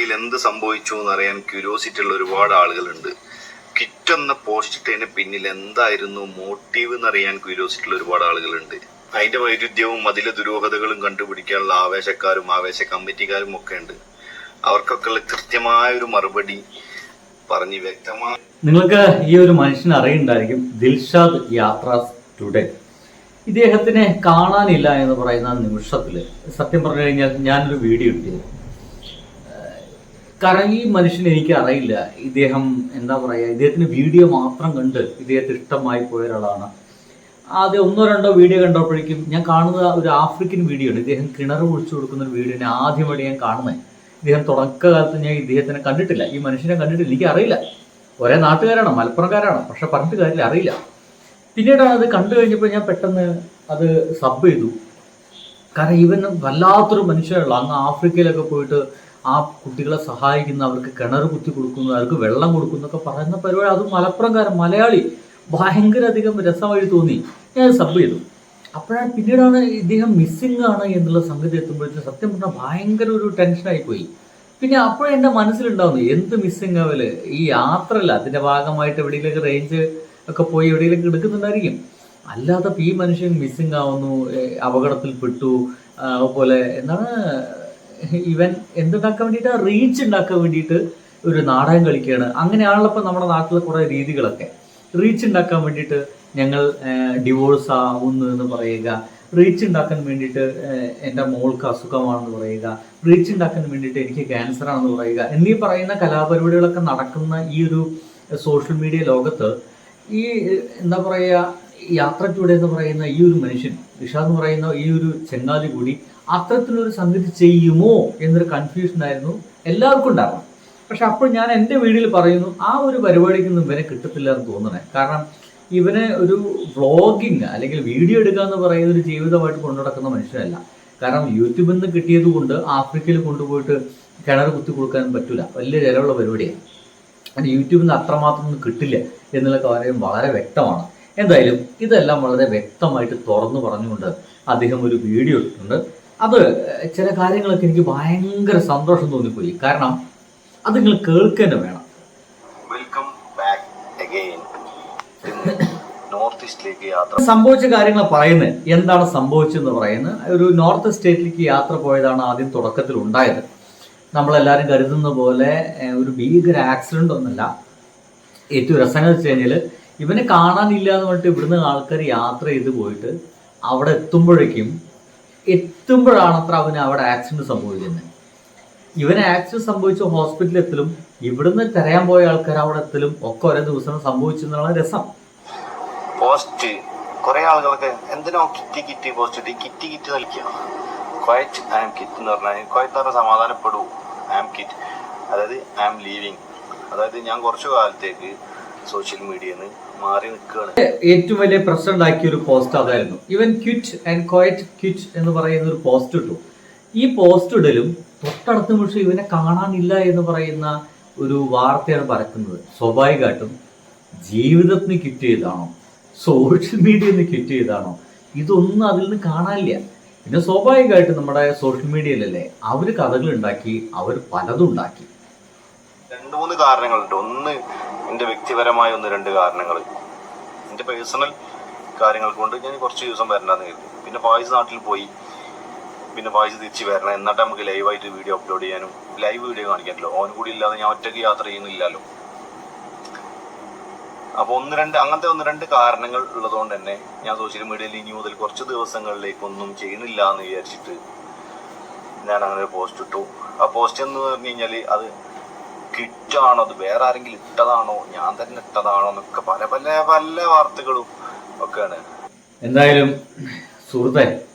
പിന്നിൽ എന്ത് സംഭവിച്ചു എന്നറിയാൻ ക്യൂരിയോസിറ്റി ഉള്ള ഒരുപാട് ആളുകളുണ്ട്. കിറ്റ് എന്ന പോസ്റ്റ് ഇട്ടതിന് പിന്നിൽ എന്തായിരുന്നു മോട്ടീവ് എന്നറിയാൻ ക്യൂരിയോസിറ്റി ഉള്ള ഒരുപാട് ആളുകളുണ്ട്. അതിന്റെ വൈരുദ്ധ്യവും അതിലെ ദുരൂഹതകളും കണ്ടുപിടിക്കാനുള്ള ആവേശക്കാരും ആവേശ കമ്മിറ്റിക്കാരും ഒക്കെ ഉണ്ട്. അവർക്കൊക്കെ ഉള്ള കൃത്യമായ ഒരു മറുപടി പറഞ്ഞ് വ്യക്തമായി. നിങ്ങൾക്ക് ഈ ഒരു മനുഷ്യനെ അറിയുന്നുണ്ടായിരിക്കും, ദിൽഷാദ് യാത്രാസ് ടുഡേ. ഇദ്ദേഹത്തിനെ കാണാനില്ല എന്ന് പറയുന്ന നിമിഷത്തിൽ സത്യം പറഞ്ഞു കഴിഞ്ഞാൽ ഞാനൊരു വീഡിയോ ഇട്ടിരുന്നു. കാരണം ഈ മനുഷ്യനെ എനിക്ക് അറിയില്ല. ഇദ്ദേഹം എന്താ പറയുക, ഇദ്ദേഹത്തിന് വീഡിയോ മാത്രം കണ്ട് ഇദ്ദേഹത്തിന് ഇഷ്ടമായി പോയ ഒരാളാണ്. ആദ്യം 1-2 വീഡിയോ കണ്ടപ്പോഴേക്കും ഞാൻ കാണുന്നത് ഒരു ആഫ്രിക്കൻ വീഡിയോ ആണ്. ഇദ്ദേഹം കിണർ കുഴിച്ചു കൊടുക്കുന്ന ഒരു വീഡിയോ ആദ്യമായിട്ട് ഞാൻ കാണുന്നത്. ഇദ്ദേഹം തുടക്കകാലത്ത് ഞാൻ ഇദ്ദേഹത്തിനെ കണ്ടിട്ടില്ല, ഈ മനുഷ്യനെ കണ്ടിട്ടില്ല, എനിക്ക് അറിയില്ല. ഒരേ നാട്ടുകാരാണ്, മലപ്പുറംകാരാണ്, പക്ഷെ പറഞ്ഞിട്ട് കാര്യമില്ല, അറിയില്ല. പിന്നീടാണ് അത് കണ്ടു കഴിഞ്ഞപ്പോൾ ഞാൻ പെട്ടെന്ന് അത് സബ് ചെയ്തു. കാരണം ഇവൻ വല്ലാത്തൊരു മനുഷ്യനുള്ള, അങ്ങ് ആഫ്രിക്കയിലൊക്കെ പോയിട്ട് ആ കുട്ടികളെ സഹായിക്കുന്ന, അവർക്ക് കിണർ കുത്തി കൊടുക്കുന്നു, അവർക്ക് വെള്ളം കൊടുക്കുന്നൊക്കെ പറയുന്ന പരിപാടി, അതും മലപ്പുറംകാരൻ മലയാളി, ഭയങ്കര അധികം രസമായി തോന്നി. ഞാൻ സബ് ചെയ്തു. അപ്പോഴാണ് പിന്നീടാണ് ഇദ്ദേഹം മിസ്സിംഗ് ആണ് എന്നുള്ള സംഗതി എത്തുമ്പോഴത്തേക്കും സത്യം പറഞ്ഞാൽ ഭയങ്കര ഒരു ടെൻഷനായി പോയി. പിന്നെ അപ്പോഴും എൻ്റെ മനസ്സിലുണ്ടാവുന്നു എന്ത് മിസ്സിംഗ് ആവല്, ഈ യാത്രയല്ല, അതിൻ്റെ ഭാഗമായിട്ട് എവിടെയെങ്കിലൊക്കെ റേഞ്ച് ഒക്കെ പോയി എവിടെയെങ്കിലൊക്കെ എടുക്കുന്നുണ്ടായിരിക്കും. അല്ലാതെ ഈ മനുഷ്യൻ മിസ്സിംഗ് ആവുന്നു, അപകടത്തിൽപ്പെട്ടു, അതുപോലെ എന്താണ് ഇവൻ എന്തുണ്ടാക്കാൻ വേണ്ടിയിട്ട്, റീച്ച് ഉണ്ടാക്കാൻ വേണ്ടിയിട്ട് ഒരു നാടകം കളിക്കുകയാണ്. അങ്ങനെയാണല്ലോ ഇപ്പം നമ്മുടെ നാട്ടിലെ കുറേ രീതികളൊക്കെ. റീച്ച് ഉണ്ടാക്കാൻ വേണ്ടിയിട്ട് ഞങ്ങൾ ഡിവോഴ്സ് ആവുന്നു എന്ന് പറയുക, റീച്ച് ഉണ്ടാക്കാൻ വേണ്ടിയിട്ട് എൻ്റെ മോൾക്ക് അസുഖമാണെന്ന് പറയുക, റീച്ച് ഉണ്ടാക്കാൻ വേണ്ടിയിട്ട് എനിക്ക് ക്യാൻസർ ആണെന്ന് പറയുക എന്നീ പറയുന്ന കലാപരിപാടികളൊക്കെ നടക്കുന്ന ഈ ഒരു സോഷ്യൽ മീഡിയ ലോകത്ത് ഈ എന്താ പറയുക, യാത്രയ്ക്കൂടെ എന്ന് പറയുന്ന ഈ ഒരു മനുഷ്യൻ, ദിൽഷാദ് എന്ന് പറയുന്ന ഈ ഒരു ചെങ്ങാതി കൂടി അത്തരത്തിലൊരു സംഗതി ചെയ്യുമോ എന്നൊരു കൺഫ്യൂഷനായിരുന്നു എല്ലാവർക്കും ഉണ്ടായിരുന്നു. പക്ഷെ അപ്പോൾ ഞാൻ എൻ്റെ വീഡിയോയിൽ പറയുന്നു, ആ ഒരു പരിപാടിക്കൊന്നും ഇവനെ കിട്ടത്തില്ല എന്ന് തോന്നണേ. കാരണം ഇവന് ഒരു വ്ളോഗിങ് അല്ലെങ്കിൽ വീഡിയോ എടുക്കുക എന്ന് പറയുന്ന ഒരു ജീവിതമായിട്ട് കൊണ്ടു നടക്കുന്ന മനുഷ്യനല്ല. കാരണം യൂട്യൂബിൽ നിന്ന് കിട്ടിയത് കൊണ്ട് ആഫ്രിക്കയിൽ കൊണ്ടുപോയിട്ട് കിണർ കുത്തി കൊടുക്കാൻ പറ്റില്ല, വലിയ ചിലവുള്ള പരിപാടിയാണ്. അത് യൂട്യൂബിൽ നിന്ന് അത്രമാത്രം ഒന്നും കിട്ടില്ല എന്നുള്ള കാര്യം വളരെ വ്യക്തമാണ്. എന്തായാലും ഇതെല്ലാം വളരെ വ്യക്തമായിട്ട് തുറന്നു പറഞ്ഞുകൊണ്ട് അദ്ദേഹം ഒരു വീഡിയോ ഇട്ടിട്ടുണ്ട്. അത് ചില കാര്യങ്ങളൊക്കെ എനിക്ക് ഭയങ്കര സന്തോഷം തോന്നിപ്പോയി. കാരണം അത് നിങ്ങൾ കേൾക്കുക വേണം. Welcome back again. നോർത്ത് ഈസ്റ്റിലേക്ക് യാത്ര സംഭവിച്ച കാര്യങ്ങൾ പറയുന്നത്, എന്താണ് സംഭവിച്ചെന്ന് പറയുന്നത്, ഒരു നോർത്ത് സ്റ്റേറ്റിലേക്ക് യാത്ര പോയതാണ് ആദ്യം തുടക്കത്തിൽ ഉണ്ടായത്. നമ്മളെല്ലാവരും കരുതുന്ന പോലെ ഒരു ഭീകര ആക്സിഡന്റ് ഒന്നുമല്ല. ഏറ്റവും രസം എന്ന് വെച്ച് കഴിഞ്ഞാൽ ഇവനെ കാണാനില്ല എന്ന് പറഞ്ഞിട്ട് ഇവിടുന്ന് ആൾക്കാർ യാത്ര ചെയ്ത് പോയിട്ട് അവിടെ എത്തുമ്പോഴാണത്ര അവന് അവിടെ ആക്സിഡന്റ് സംഭവിക്കുന്നത്. ഇവന് ആക്സിഡന്റ് സംഭവിച്ച ഹോസ്പിറ്റലിൽ എത്തലും ഇവിടുന്ന് തിരയാൻ പോയ ആൾക്കാർ അവിടെ എത്തലും ഒക്കെ ഒരേ ദിവസം സംഭവിച്ചെന്നുള്ള രസം. പോസ്റ്റ് കുറെ ആളുകളൊക്കെ എന്തിനോ കിറ്റ് പോസ്റ്റ് കിറ്റ് നൽകിയ ക്വയറ്റ് ഐ ആം കിറ്റ് എന്ന് പറഞ്ഞാൽ, ക്വയറ്റ് എന്ന് പറഞ്ഞാൽ സമാധാനപ്പെടൂ, ഐ ആം കിറ്റ്, അതായത് ഐ ആം ലീവിങ്, അതായത് ഞാൻ കുറച്ചു കാലത്തേക്ക് സോഷ്യൽ മീഡിയയിൽ നിന്ന് മാറി നിൽക്കുകയാണ്. ഏറ്റവും വലിയ പ്രശ്നം ഉണ്ടാക്കിയ ഒരു പോസ്റ്റ് അതായിരുന്നു. ഇവൻ ക്വിറ്റ് ആൻഡ് ക്വയറ്റ് ക്വിറ്റ് എന്ന് പറയുന്ന ഒരു പോസ്റ്റ് ഇട്ടു. ഈ പോസ്റ്റ് ഇടലും തൊട്ടടുത്ത നിമിഷം ഇവനെ കാണാനില്ല എന്ന് പറയുന്ന ഒരു വാർത്തയാണ് പരക്കുന്നത്. സ്വാഭാവികമായിട്ടും ജീവിതത്തിന് ക്വിറ്റ് ചെയ്താണോ, സോഷ്യൽ മീഡിയയിൽ നിന്ന് ക്വിറ്റ് ചെയ്താണോ, ഇതൊന്നും അതിൽ നിന്ന് കാണാനില്ല. പിന്നെ സ്വാഭാവികമായിട്ടും നമ്മുടെ സോഷ്യൽ മീഡിയയിലല്ലേ അവർ കഥകൾ ഉണ്ടാക്കി, അവർ പലതും ഉണ്ടാക്കി. 2-3 കാരണങ്ങളുണ്ട്. ഒന്ന് എൻ്റെ വ്യക്തിപരമായ 1-2 കാരണങ്ങൾ, എൻ്റെ പേഴ്സണൽ കാര്യങ്ങൾ കൊണ്ട് ഞാൻ കുറച്ച് ദിവസം വരണ്ടെന്ന് കരുതി. പിന്നെ ഫായിസ് നാട്ടിൽ പോയി, പിന്നെ ഫായിസ് തിരിച്ച് വരണം, എന്നിട്ട് നമുക്ക് ലൈവായിട്ട് വീഡിയോ അപ്ലോഡ് ചെയ്യാനും ലൈവ് വീഡിയോ കാണിക്കാനല്ലോ. ഓൻ കൂടി ഇല്ലാതെ ഞാൻ ഒറ്റയ്ക്ക് യാത്ര ചെയ്യുന്നില്ലല്ലോ. അപ്പോൾ അങ്ങനത്തെ 1-2 കാരണങ്ങൾ ഉള്ളതുകൊണ്ട് തന്നെ ഞാൻ സോഷ്യൽ മീഡിയയിൽ ഇനി മുതൽ കുറച്ച് ദിവസങ്ങളിലേക്കൊന്നും ചെയ്യണില്ല എന്ന് വിചാരിച്ചിട്ട് ഞാൻ അങ്ങനെ ഒരു പോസ്റ്റ് ഇട്ടു. ആ പോസ്റ്റ് എന്ന് പറഞ്ഞു കഴിഞ്ഞാൽ അത് കിറ്റാണോ, അത് വേറെ ആരെങ്കിലും ഇട്ടതാണോ, ഞാൻ തന്നെ ഇട്ടതാണോ എന്നൊക്കെ പല പല പല വാർത്തകളും ഒക്കെയാണ്. എന്തായാലും സുഹൃത്തെ,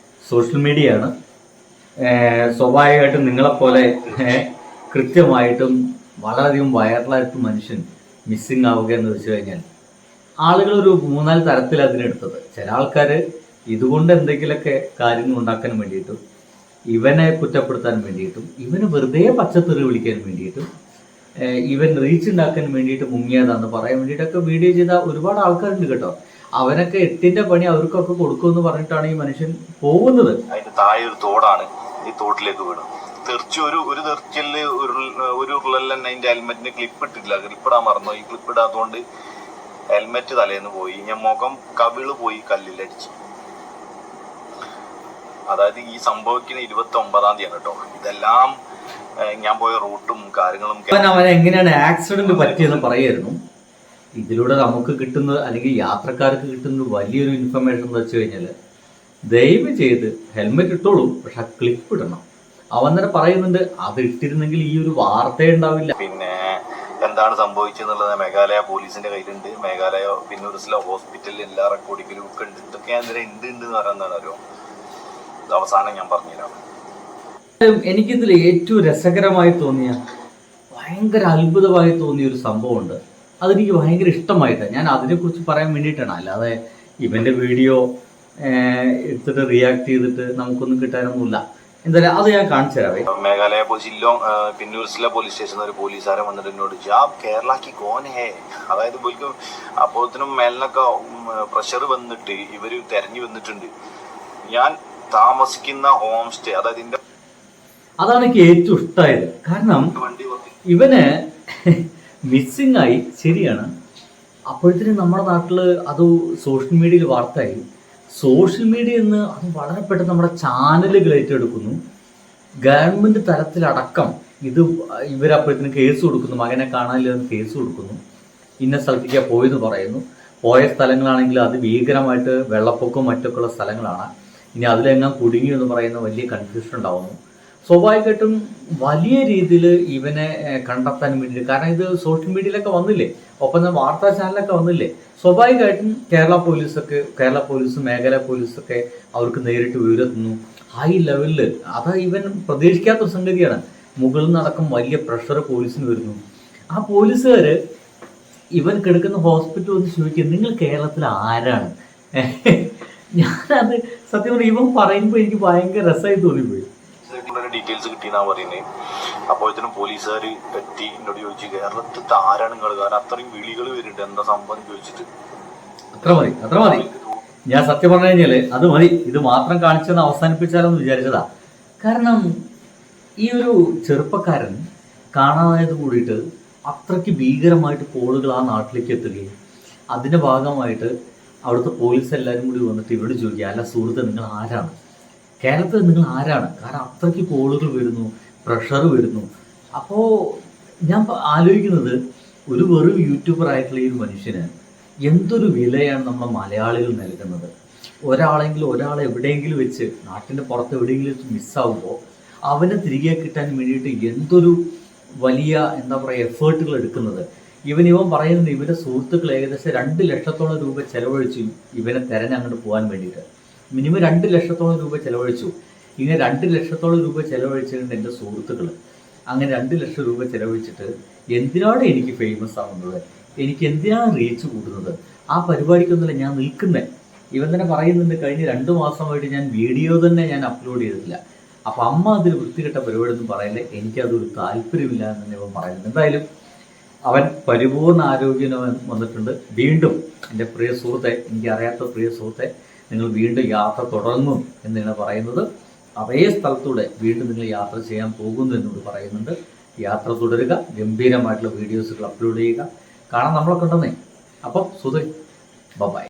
സോഷ്യൽ മീഡിയ ആണ്. സ്വാഭാവികമായിട്ടും നിങ്ങളെപ്പോലെ കൃത്യമായിട്ടും വളരെയധികം വൈറലായിട്ട് മനുഷ്യൻ മിസ്സിങ് ആവുക എന്ന് വെച്ച് കഴിഞ്ഞാൽ ആളുകൾ ഒരു 3-4 തരത്തിൽ അതിനെടുത്തത്. ചില ആൾക്കാർ ഇതുകൊണ്ട് എന്തെങ്കിലുമൊക്കെ കാര്യങ്ങൾ ഉണ്ടാക്കാൻ വേണ്ടിയിട്ടും, ഇവനെ കുറ്റപ്പെടുത്താൻ വേണ്ടിയിട്ടും, ഇവന് വെറുതെ പച്ചത്തെറി വിളിക്കാൻ വേണ്ടിയിട്ടും, ഇവൻ റീച്ച് ഉണ്ടാക്കാൻ വേണ്ടിയിട്ട് മുങ്ങിയതാന്ന് പറയാൻ വേണ്ടിയിട്ടൊക്കെ വീഡിയോ ചെയ്ത ഒരുപാട് ആൾക്കാരുണ്ട് കേട്ടോ. അവനൊക്കെ 8ന്റെ പണി അവർക്കൊക്കെ കൊടുക്കുമെന്ന് പറഞ്ഞിട്ടാണ് ഈ മനുഷ്യൻ പോകുന്നത്. അതിന്റെ താഴെ ഒരു തോടാണ്, ഈ തോട്ടിലേക്ക് വീണു. തെറിച്ച് ഒരു തെറിച്ചല് ഒരു ഉരുളൽ തന്നെ അതിന്റെ ഹെൽമെറ്റിന് ക്ലിപ്പ് ഇട്ടിട്ടില്ല. ക്ലിപ്പ് ഇടാൻ മറന്നു. ഈ ക്ലിപ്പ് ഇടാത്തതുകൊണ്ട് ഹെൽമെറ്റ് തലേന്ന് പോയി. ഞാൻ മുഖം കവിള് പോയി കല്ലിലടിച്ചു. അതായത് ഈ സംഭവിക്കുന്ന 29-ാം തീയതിയാണ് കേട്ടോ. ഇതെല്ലാം ഞാൻ പോയ റൂട്ടും കാര്യങ്ങളും. അവൻ എങ്ങനെയാണ് ആക്സിഡന്റ് പറ്റിയെന്ന് പറയായിരുന്നു. ഇതിലൂടെ നമുക്ക് കിട്ടുന്ന അല്ലെങ്കിൽ യാത്രക്കാർക്ക് കിട്ടുന്ന വലിയൊരു ഇൻഫർമേഷൻ എന്ന് വെച്ച് കഴിഞ്ഞാൽ, ദയവ് ചെയ്ത് ഹെൽമെറ്റ് ഇട്ടോളൂ, പക്ഷെ ആ ക്ലിപ്പ് ഇടണം. അവൻ തന്നെ പറയുന്നുണ്ട് അത് ഇട്ടിരുന്നെങ്കിൽ ഈ ഒരു വാർത്ത ഉണ്ടാവില്ല. പിന്നെ എന്താണ് സംഭവിച്ചെന്നുള്ളത് മേഘാലയ പോലീസിന്റെ കയ്യിലുണ്ട്. മേഘാലയ പിന്നൂർസിലെ ഹോസ്പിറ്റലിൽ എല്ലാ റെക്കോർഡിങ്ങിലും ഒക്കെ ഉണ്ട്. ഇതൊക്കെ ഞാൻ ഉണ്ട് എന്ന് പറയുന്നതാണ് അറിയോ. ഇത് അവസാനം ഞാൻ പറഞ്ഞുതരാം. എനിക്കിതിൽ ഏറ്റവും രസകരമായി തോന്നിയ, ഭയങ്കര അത്ഭുതമായി തോന്നിയ ഒരു സംഭവമുണ്ട്. അതെനിക്ക് ഭയങ്കര ഇഷ്ടമായിട്ടാണ്. ഞാൻ അതിനെക്കുറിച്ച് പറയാൻ വേണ്ടിയിട്ടാണ്, അല്ലാതെ ഇവന്റെ വീഡിയോ എടുത്തിട്ട് റിയാക്ട് ചെയ്തിട്ട് നമുക്കൊന്നും കിട്ടാനൊന്നുമില്ല. എന്തായാലും അത് ഞാൻ കാണിച്ചു തരാവേ. മേഘാലയ ഷില്ലോങ് പിന്നൂർസിലെ പോലീസ് സ്റ്റേഷനിൽ ഒരു പോലീസുകാരൻ വന്നിട്ട് എന്നോട് ജാബ് കേരളക്ക് കോൻ ഹേ, അതായത് അപ്പോഴത്തിനും മേലിനൊക്കെ പ്രഷർ വന്നിട്ട് ഇവര് തെരഞ്ഞു വന്നിട്ടുണ്ട്. ഞാൻ താമസിക്കുന്ന ഹോം സ്റ്റേ, അതായത് അതാണ് എനിക്ക് ഏറ്റവും ഇഷ്ടമായത്. കാരണം ഇവന് മിസ്സിംഗ് ആയി, ശരിയാണ്. അപ്പോഴത്തേനും നമ്മുടെ നാട്ടിൽ അത് സോഷ്യൽ മീഡിയയിൽ വാർത്തയായി. സോഷ്യൽ മീഡിയ എന്ന് അത് വളരെ പെട്ടെന്ന് നമ്മുടെ ചാനലുകൾ ഏറ്റെടുക്കുന്നു. ഗവൺമെന്റ് തലത്തിലടക്കം ഇത് ഇവരപ്പോഴത്തേനും കേസ് കൊടുക്കുന്നു. മകനെ കാണാനില്ലെന്ന് കേസ് കൊടുക്കുന്നു. ഇന്ന സ്ഥലത്തേക്കാണ് പോയെന്ന് പറയുന്നു. പോയ സ്ഥലങ്ങളാണെങ്കിൽ അത് ഭീകരമായിട്ട് വെള്ളപ്പൊക്കവും മറ്റൊക്കെ ഉള്ള സ്ഥലങ്ങളാണ്. ഇനി അതിലെങ്ങാൻ കുടുങ്ങി എന്ന് പറയുന്ന വലിയ കൺഫ്യൂഷൻ ഉണ്ടാവുന്നു. സ്വാഭാവികമായിട്ടും വലിയ രീതിയിൽ ഇവനെ കണ്ടെത്താൻ വേണ്ടിയിട്ട്, കാരണം ഇത് സോഷ്യൽ മീഡിയയിലൊക്കെ വന്നില്ലേ, ഒപ്പം തന്നെ വാർത്താ ചാനലൊക്കെ വന്നില്ലേ, സ്വാഭാവികമായിട്ടും കേരള പോലീസും മേഘാലയ പോലീസൊക്കെ അവർക്ക് നേരിട്ട് വിവരത്തുന്നു. ഹൈ ലെവലിൽ അതാ ഇവൻ പ്രതീക്ഷിക്കാത്തൊരു സംഗതിയാണ്. മുകളിൽ നിന്നടക്കം വലിയ പ്രഷർ പോലീസിന് വരുന്നു. ആ പോലീസുകാർ ഇവൻ കിടക്കുന്ന ഹോസ്പിറ്റലിൽ വന്ന് ചോദിക്കുക, നിങ്ങൾ കേരളത്തിൽ ആരാണ്? ഞാനത് സത്യം പറഞ്ഞാൽ ഇവൻ പറയുമ്പോൾ എനിക്ക് ഭയങ്കര രസമായി തോന്നിപ്പോയി. ഡീറ്റെയിൽസ് കിട്ടിയെന്നാ പറയുന്നത്. അപ്പോഴത്തേനും പോലീസുകാർ എത്തി എന്നോട് ചോദിച്ചു, കേരളത്തിൽ ആരാണ് നിങ്ങൾ? കാരണം അത്രയും വിളികൾ വരുന്നുണ്ട്, എന്താ സംഭവം ചോദിച്ചിട്ട്. അത്ര മതി. ഞാൻ സത്യം പറഞ്ഞു കഴിഞ്ഞാല് അത് മതി, ഇത് മാത്രം കാണിച്ചെന്ന് അവസാനിപ്പിച്ചാലെന്ന് വിചാരിച്ചതാ. കാരണം ഈ ഒരു ചെറുപ്പക്കാരൻ കാണാതായത് കൂടിയിട്ട് അത്രയ്ക്ക് ഭീകരമായിട്ട് കോളുകൾ ആ നാട്ടിലേക്ക് എത്തുകയും അതിന്റെ ഭാഗമായിട്ട് അവിടുത്തെ പോലീസ് എല്ലാവരും കൂടി വന്നിട്ട് ഇവരോട് ചോദിക്കുക, അല്ല സുഹൃത്ത് നിങ്ങൾ ആരാണ്, കേരളത്തിൽ നിങ്ങൾ ആരാണ്? കാരണം അത്രയ്ക്ക് കോളുകൾ വരുന്നു, പ്രഷർ വരുന്നു. അപ്പോൾ ഞാൻ ആലോചിക്കുന്നത്, ഒരു വെറും യൂട്യൂബർ ആയിട്ടുള്ള ഈ ഒരു മനുഷ്യന് എന്തൊരു വിലയാണ് നമ്മുടെ മലയാളികൾ നൽകുന്നത്. ഒരാളെ എവിടെയെങ്കിലും വെച്ച് നാട്ടിൻ്റെ പുറത്ത് എവിടെയെങ്കിലും വെച്ച് മിസ്സാവുമ്പോൾ അവനെ തിരികെ കിട്ടാൻ വേണ്ടിയിട്ട് എന്തൊരു വലിയ എന്താ പറയുക എഫേർട്ടുകൾ എടുക്കുന്നത്. ഇവൻ പറയുന്നത് ഇവൻ്റെ സുഹൃത്തുക്കൾ ഏകദേശം 2 ലക്ഷത്തോളം രൂപ ചെലവഴിച്ചു ഇവനെ തെരഞ്ഞങ്ങോട്ട് പോകാൻ വേണ്ടിയിട്ട്. മിനിമം 2 ലക്ഷത്തോളം രൂപ ചെലവഴിച്ചു. ഇങ്ങനെ 2 ലക്ഷത്തോളം രൂപ ചെലവഴിച്ചിട്ടുണ്ട് എൻ്റെ സുഹൃത്തുക്കൾ. അങ്ങനെ 2 ലക്ഷം രൂപ ചെലവഴിച്ചിട്ട് എന്തിനാണ് എനിക്ക് ഫേമസ് ആവുന്നത്, എനിക്ക് എന്തിനാണ് റീച്ച് കൂടുന്നത്? ആ പരിപാടിക്കൊന്നുമല്ല ഞാൻ നിൽക്കുന്നത്. ഇവൻ തന്നെ പറയുന്നുണ്ട്, കഴിഞ്ഞ 2 മാസമായിട്ട് ഞാൻ വീഡിയോ തന്നെ ഞാൻ അപ്ലോഡ് ചെയ്തിട്ടില്ല. അപ്പം അമ്മ അതിൽ വൃത്തികെട്ട പരിപാടി ഒന്നും പറയല്ലേ, എനിക്കതൊരു താല്പര്യമില്ല എന്ന് തന്നെ ഇവൻ പറയുന്നത്. എന്തായാലും അവൻ പരിപൂർണ്ണ ആരോഗ്യം വന്നിട്ടുണ്ട്. വീണ്ടും എൻ്റെ പ്രിയ സുഹൃത്തെ, എനിക്കറിയാത്ത പ്രിയ സുഹൃത്തെ, നിങ്ങൾ വീണ്ടും യാത്ര തുടങ്ങും എന്നാണ് പറയുന്നത്. അതേ സ്ഥലത്തൂടെ വീണ്ടും നിങ്ങൾ യാത്ര ചെയ്യാൻ പോകുന്നു എന്നോട് പറയുന്നുണ്ട്. യാത്ര തുടരുക, ഗംഭീരമായിട്ടുള്ള വീഡിയോസുകൾ അപ്ലോഡ് ചെയ്യുക. കാണാൻ നമ്മളൊക്കെ ഉണ്ടെന്നേ. അപ്പം സുധീർ, ബൈ.